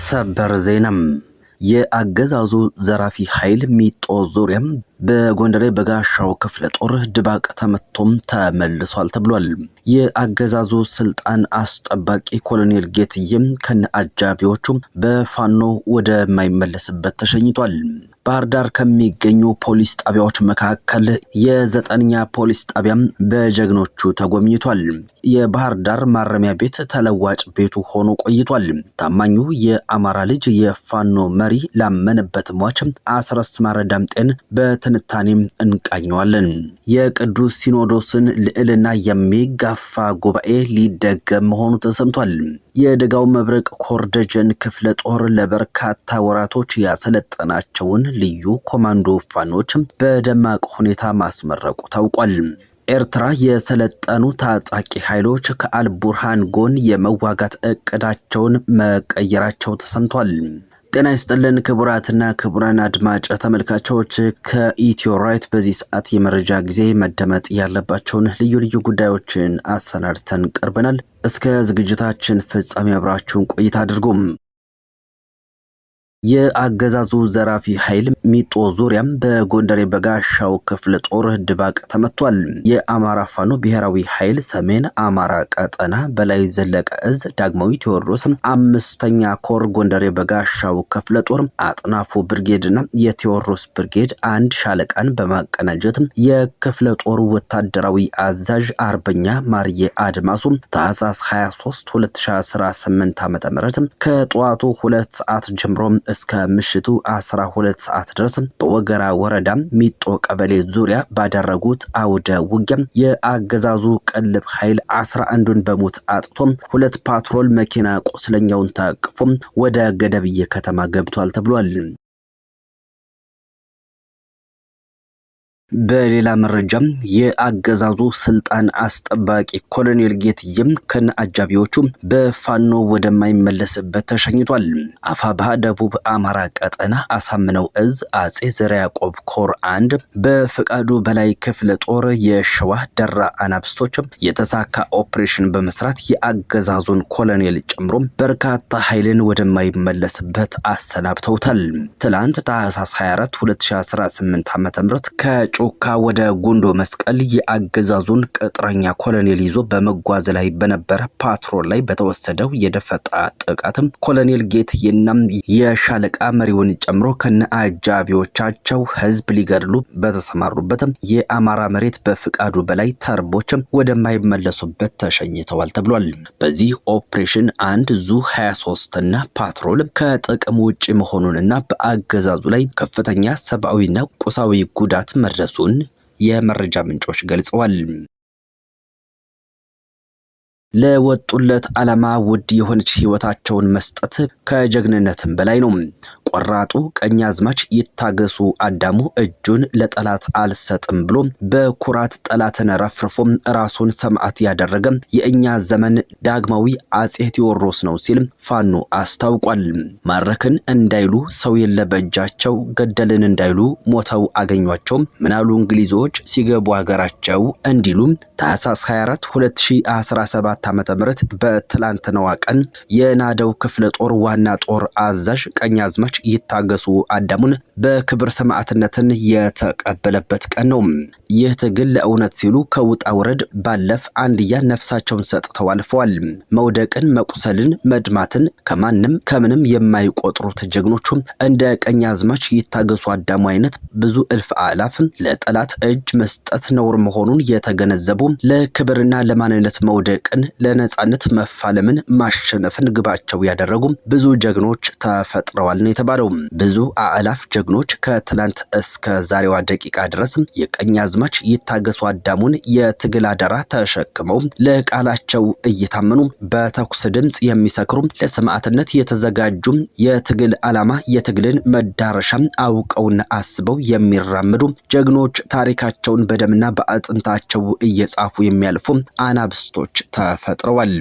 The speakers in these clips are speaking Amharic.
ሰበር ዜናም የአገዛዙ ዘራፊ ኃይል ሚጦ ዙሪያም በጎንደር በጋሻው ክፍለ ጦር ድባቅ ተመቶም ተመልሷል ተብሏል። የአገዛዙ ስልጣን አስጠባቂ ኮሎኔል ጌትዬም ከነአጃቢዎቹ በፋኖ ወደ ማይመለስበት ተሸኝቷል። ባህር ዳር ከሚገኙ ፖሊስ ጣቢያዎች መካከል የ9ኛ ፖሊስ ጣቢያም በጀግኖቹ ተጎብኝቷል። የባህር ዳር ማረሚያ ቤት ተለዋጭ ቤቱ ሆኖ ቆይቷል። ታማኙ የአማራ ልጅ የፋኖ መሪ ላመነበት ሟች አስረስ ማረ ዳምጤን በትንታኔም እንቃኘዋለን። የቅዱስ ሲኖዶስን ልዕልና የሚጋፋ ጉባኤ ሊደገም መሆኑ ተሰምቷል። የደጋው መብረቅ ኮር ደጀን ክፍለ ጦር ለበርካታ ወራቶች ያሰለጠናቸውን ልዩ ኮማንዶ ፋኖች በደማቅ ሁኔታ ማስመረቁ ታውቋል። ኤርትራ የሰለጠኑ ታጣቂ ኃይሎች ከአልቡርሃን ጎን የመዋጋት እቅዳቸውን መቀየራቸው ተሰምቷል። ጤና ይስጥልን ክቡራትና ክቡራን አድማጭ ተመልካቾች፣ ከኢትዮ ራይት በዚህ ሰዓት የመረጃ ጊዜ መደመጥ ያለባቸውን ልዩ ልዩ ጉዳዮችን አሰናድተን ቀርበናል። እስከ ዝግጅታችን ፍጻሜ አብራችሁን ቆይታ አድርጉም። የአገዛዙ ዘራፊ ኃይል ሚጦ ዙሪያም በጎንደር በጋሻው ክፍለ ጦር ድባቅ ተመቷል። የአማራ ፋኖ ብሔራዊ ኃይል ሰሜን አማራ ቀጠና በላይ ዘለቀ እዝ ዳግማዊ ቴዎድሮስ 5ኛ ኮር ጎንደር በጋሻው ክፍለ ጦር አጥናፉ ብርጌድና የቴዎድሮስ ብርጌድ አንድ ሻለቃን በማቀናጀት የክፍለ ጦሩ ወታደራዊ አዛዥ አርበኛ ማርዬ አድማሱ ታህሳስ 23 2018 ዓ.ም ከጧቱ 2 ሰዓት ጀምሮ እስከ ምሽቱ 12 ሰዓት ድረስ በወገራ ወረዳ ሚጦ ቀበሌ ዙሪያ ባደረጉት አውደ ውጊያ የአገዛዙ ቀልብ ኃይል 11ን በሞት አጥቶ 2 ፓትሮል መኪና ቆስለኛውን ታቅፎ ወደ ገደብዬ ከተማ ገብቷል ተብሏል። በሌላ መረጃም የአገዛዙ ስልጣን አስጠባቂ ኮሎኔል ጌትዬም ከነአጃቢዎቹ በፋኖ ወደማይመለስበት ተሸኝቷል። አፋብኃ ደቡብ አማራ ቀጠና አሳምነው እዝ አጼ ዘርዓ ያዕቆብ ኮር 1 በፍቃዱ በላይ ክፍለ ጦር የሸዋ ደራ አናብስቶች የተሳካ ኦፕሬሽን በመስራት የአገዛዙን ኮሎኔል ጨምሮ በርካታ ኃይልን ወደማይመለስበት አሰናብተውታል። ትላንት ታህሳስ 24 2018 ዓ.ም ጮካ ወደ ጉንዶ መስቀል የአገዛዙን ቅጥረኛ ኮሎኔል ይዞ በመጓዝ ላይ በነበረ ፓትሮል ላይ በተወሰደው የደፈጣ ጥቃትም ኮሎኔል ጌትዬና የሻለቃ መሪውን ጨምሮ ከነአጃቢዎቻቸው ህዝብ ሊገድሉ በተሰማሩበት የአማራ መሬት በፍቃዱ በላይ ተርቦች ወደማይመለሱበት ተሸኝተዋል ተብሏል። በዚህ ኦፕሬሽን አንድ ዙ 23 እና ፓትሮል ከጥቅም ውጪ መሆኑንና በአገዛዙ ላይ ከፍተኛ ሰብአዊና ቁሳዊ ጉዳት መድረሱን የመረጃ ምንጮች ገልጸዋል። ለወጡለት ዓላማ ውድ የሆነች ህይወታቸውን መስጠት ከጀግንነትም በላይ ነው። ቆራጡ ቀኛዝማች ይታገሱ አዳሙ እጁን ለጠላት አልሰጥም ብሎ በኩራት ጠላትን ረፍርፎ ራሱን ሰማዕት ያደረገ የእኛ ዘመን ዳግማዊ አጼ ቴዎድሮስ ነው ሲል ፋኖ አስታውቋል። ማረክን እንዳይሉ ሰው የለበጃቸው፣ ገደልን እንዳይሉ ሞተው አገኟቸው ምናሉ እንግሊዞች ሲገቡ ሀገራቸው እንዲሉ ታህሳስ 24 2017 ዓ.ም በትላንትናው ቀን የናደው ክፍለ ጦር ዋና ጦር አዛዥ ቀኛዝማች ይታገሱ አዳሙን በክብር ሰማዕትነትን የተቀበለበት ቀን ነው። ይህ ትግል ለእውነት ሲሉ ከውጣ ወረድ ባለፍ አንድያ ነፍሳቸውን ሰጥተው አልፈዋል። መውደቅን፣ መቁሰልን፣ መድማትን ከማንም ከምንም የማይቆጥሩት ጀግኖቹ እንደ ቀኛዝማች ይታገሱ አዳሙ አይነት ብዙ እልፍ አላፍ ለጠላት እጅ መስጠት ነውር መሆኑን የተገነዘቡ ለክብርና ለማንነት መውደቅን ለነጻነት መፋለምን ማሸነፍን ግባቸው ያደረጉ ብዙ ጀግኖች ተፈጥረዋል ነው የተባለው። ብዙ አላፍ ጀግኖች ከትላንት እስከ ዛሬዋ ደቂቃ ድረስ የቀኛዝማች ይታገሱ አዳሙን የትግል አደራ ተሸክመው ለቃላቸው እየታመኑ በተኩስ ድምጽ የሚሰክሩ ለሰማዕትነት የተዘጋጁ የትግል ዓላማ የትግልን መዳረሻ አውቀውና አስበው የሚራመዱ ጀግኖች ታሪካቸውን በደምና በአጥንታቸው እየጻፉ የሚያልፉ አናብስቶች ተፈጥረዋል።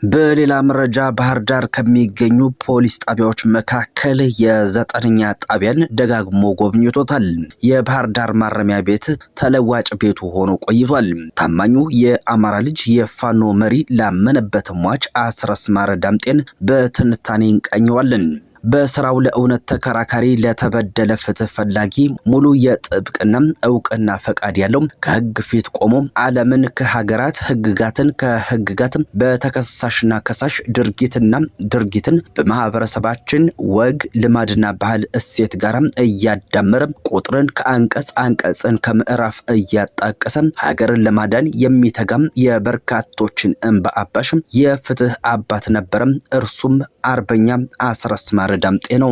በሌላ መረጃ ባህር ዳር ከሚገኙ ፖሊስ ጣቢያዎች መካከል የ9ኛ ጣቢያን ደጋግሞ ጎብኝቶታል። የባህር ዳር ማረሚያ ቤት ተለዋጭ ቤቱ ሆኖ ቆይቷል። ታማኙ የአማራ ልጅ የፋኖ መሪ ላመነበት ሟች አስረስ ማረ ዳምጤን በትንታኔ እንቃኘዋለን። በስራው ለእውነት ተከራካሪ፣ ለተበደለ ፍትህ ፈላጊ፣ ሙሉ የጥብቅና እውቅና ፈቃድ ያለው ከህግ ፊት ቆሞ ዓለምን ከሀገራት ህግጋትን ከህግጋት በተከሳሽና ከሳሽ ድርጊትን በማህበረሰባችን ወግ ልማድና ባህል እሴት ጋር እያዳመረ ቁጥርን አንቀጽን ከምዕራፍ እያጣቀሰ ሀገርን ለማዳን የሚተጋም የበርካቶችን እንባ አባሽ የፍትህ አባት ነበረ። እርሱም አርበኛ አስረስ ማረ ዳምጤ ነው።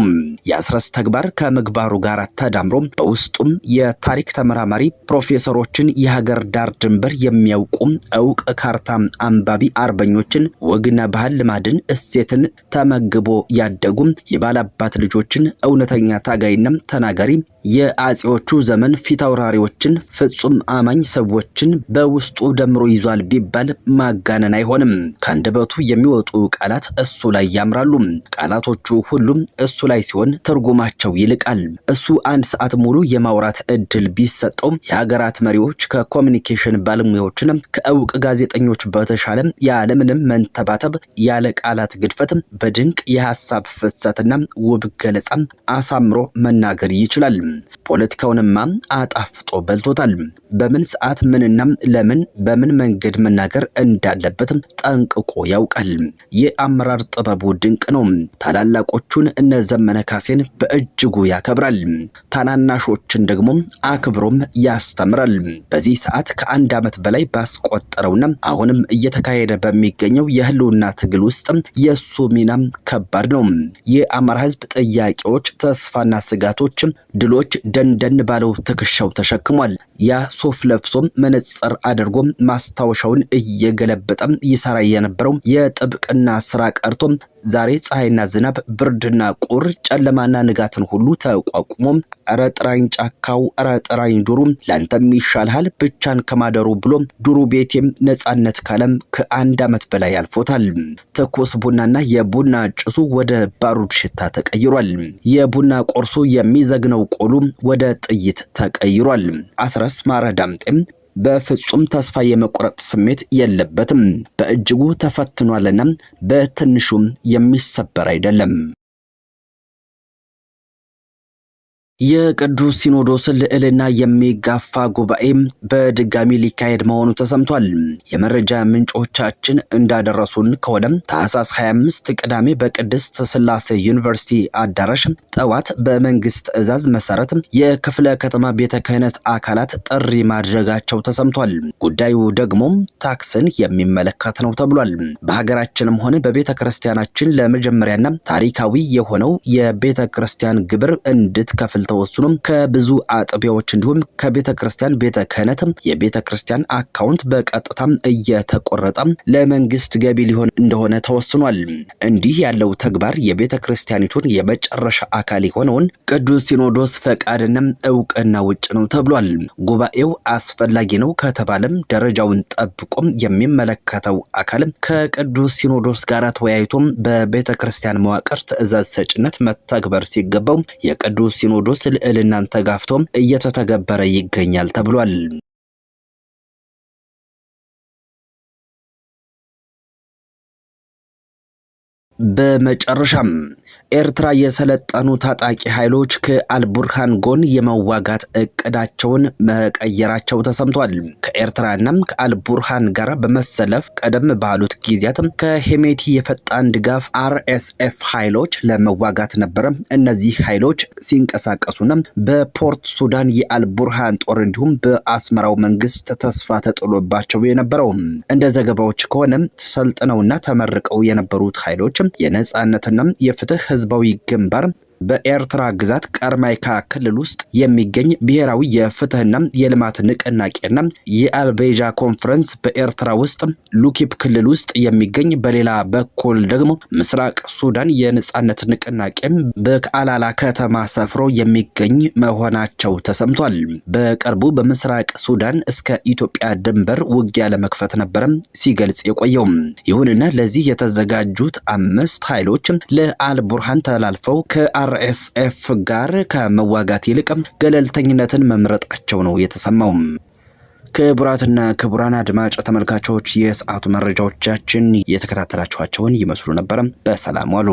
የአስረስ ተግባር ከምግባሩ ጋር ተዳምሮ በውስጡም የታሪክ ተመራማሪ ፕሮፌሰሮችን፣ የሀገር ዳር ድንበር የሚያውቁ እውቅ ካርታ አንባቢ አርበኞችን፣ ወግና ባህል ልማድን እሴትን ተመግቦ ያደጉ የባላባት ልጆችን፣ እውነተኛ ታጋይና ተናጋሪ የአጼዎቹ ዘመን ፊታውራሪዎችን፣ ፍጹም አማኝ ሰዎችን በውስጡ ደምሮ ይዟል ቢባል ማጋነን አይሆንም። ከአንደበቱ የሚወጡ ቃላት እሱ ላይ ያምራሉ። ቃላቶቹ ሁሉም እሱ ላይ ሲሆን ትርጉማቸው ይልቃል። እሱ አንድ ሰዓት ሙሉ የማውራት እድል ቢሰጠው የሀገራት መሪዎች ከኮሙኒኬሽን ባለሙያዎችና ከእውቅ ጋዜጠኞች በተሻለ ያለምንም መንተባተብ ያለ ቃላት ግድፈት በድንቅ የሐሳብ ፍሰትና ውብ ገለጻ አሳምሮ መናገር ይችላል። ፖለቲካውንማ አጣፍጦ በልቶታል። በምን ሰዓት ምንና ለምን በምን መንገድ መናገር እንዳለበት ጠንቅቆ ያውቃል። የአመራር ጥበቡ ድንቅ ነው። ታላላቆቹን እነ ዘመነ ካሴን በእጅጉ ያከብራል። ታናናሾችን ደግሞ አክብሮም ያስተምራል። በዚህ ሰዓት ከአንድ ዓመት በላይ ባስቆጠረውና አሁንም እየተካሄደ በሚገኘው የህልውና ትግል ውስጥ የሱ ሚና ከባድ ነው። የአማራ ህዝብ ጥያቄዎች፣ ተስፋና ስጋቶች፣ ድሎች ደንደን ባለው ትከሻው ተሸክሟል። ያ ሱፍ ለብሶም መነጽር አድርጎ ማስታወሻውን እየገለበጠ ይሰራ የነበረው የጥብቅና ስራ ቀርቶ ዛሬ ፀሐይና ዝናብ፣ ብርድና ቁር፣ ጨለማና ንጋትን ሁሉ ተቋቁሞ ኧረ ጥራኝ ጫካው፣ ኧረ ጥራኝ ዱሩ፣ ላንተም ይሻልሃል ብቻን ከማደሩ ብሎ ዱሩ ቤቴም ነጻነት ካለም ከአንድ ዓመት በላይ አልፎታል። ትኩስ ቡናና የቡና ጭሱ ወደ ባሩድ ሽታ ተቀይሯል። የቡና ቆርሱ የሚዘግነው ቆሉ ወደ ጥይት ተቀይሯል። አስረስ ማረ ዳምጤም በፍጹም ተስፋ የመቁረጥ ስሜት የለበትም። በእጅጉ ተፈትኗልና በትንሹም የሚሰበር አይደለም። የቅዱስ ሲኖዶስ ልዕልና የሚጋፋ ጉባኤ በድጋሚ ሊካሄድ መሆኑ ተሰምቷል። የመረጃ ምንጮቻችን እንዳደረሱን ከሆነ ታህሳስ 25 ቅዳሜ በቅድስት ሥላሴ ዩኒቨርሲቲ አዳራሽ ጠዋት በመንግስት ትዕዛዝ መሰረት የክፍለ ከተማ ቤተ ክህነት አካላት ጥሪ ማድረጋቸው ተሰምቷል። ጉዳዩ ደግሞ ታክስን የሚመለከት ነው ተብሏል። በሀገራችንም ሆነ በቤተ ክርስቲያናችን ለመጀመሪያና ታሪካዊ የሆነው የቤተ ክርስቲያን ግብር እንድትከፍል ተወስኖ ከብዙ አጥቢያዎች እንዲሁም ከቤተ ክርስቲያን ቤተ ክህነት የቤተ ክርስቲያን አካውንት በቀጥታ እየተቆረጠ ለመንግስት ገቢ ሊሆን እንደሆነ ተወስኗል። እንዲህ ያለው ተግባር የቤተ ክርስቲያኒቱን የመጨረሻ አካል የሆነውን ቅዱስ ሲኖዶስ ፈቃድና እውቅና ውጭ ነው ተብሏል። ጉባኤው አስፈላጊ ነው ከተባለም ደረጃውን ጠብቆ የሚመለከተው አካል ከቅዱስ ሲኖዶስ ጋር ተወያይቶ በቤተ ክርስቲያን መዋቅር ትዕዛዝ ሰጭነት መተግበር ሲገባው የቅዱስ ሲኖዶስ ልዕልናን ተጋፍቶ እየተተገበረ ይገኛል ተብሏል። በመጨረሻም ኤርትራ የሰለጠኑ ታጣቂ ኃይሎች ከአልቡርሃን ጎን የመዋጋት እቅዳቸውን መቀየራቸው ተሰምቷል። ከኤርትራና ከአልቡርሃን ጋር በመሰለፍ ቀደም ባሉት ጊዜያት ከሄሜቲ የፈጣን ድጋፍ RSF ኃይሎች ለመዋጋት ነበረ። እነዚህ ኃይሎች ሲንቀሳቀሱና በፖርት ሱዳን የአልቡርሃን ጦር እንዲሁም በአስመራው መንግስት ተስፋ ተጥሎባቸው የነበረው እንደ ዘገባዎች ከሆነ ሰልጥነውና ተመርቀው የነበሩት ኃይሎች የነጻነትና የፍትህ ህዝባዊ ግንባር በኤርትራ ግዛት ቀርማይካ ክልል ውስጥ የሚገኝ ብሔራዊ የፍትህና የልማት ንቅናቄና የአልቤጃ ኮንፈረንስ በኤርትራ ውስጥ ሉኪፕ ክልል ውስጥ የሚገኝ በሌላ በኩል ደግሞ ምስራቅ ሱዳን የነጻነት ንቅናቄም በካላላ ከተማ ሰፍሮ የሚገኝ መሆናቸው ተሰምቷል። በቅርቡ በምስራቅ ሱዳን እስከ ኢትዮጵያ ድንበር ውጊያ ለመክፈት ነበረም ሲገልጽ የቆየው። ይሁንና ለዚህ የተዘጋጁት 5 ኃይሎች ለአልቡርሃን ተላልፈው ከአርኤስኤፍ ጋር ከመዋጋት ይልቅ ገለልተኝነትን መምረጣቸው ነው የተሰማው። ክቡራትና ክቡራን አድማጭ ተመልካቾች የሰዓቱ መረጃዎቻችን የተከታተላችኋቸውን ይመስሉ ነበር። በሰላም ዋሉ።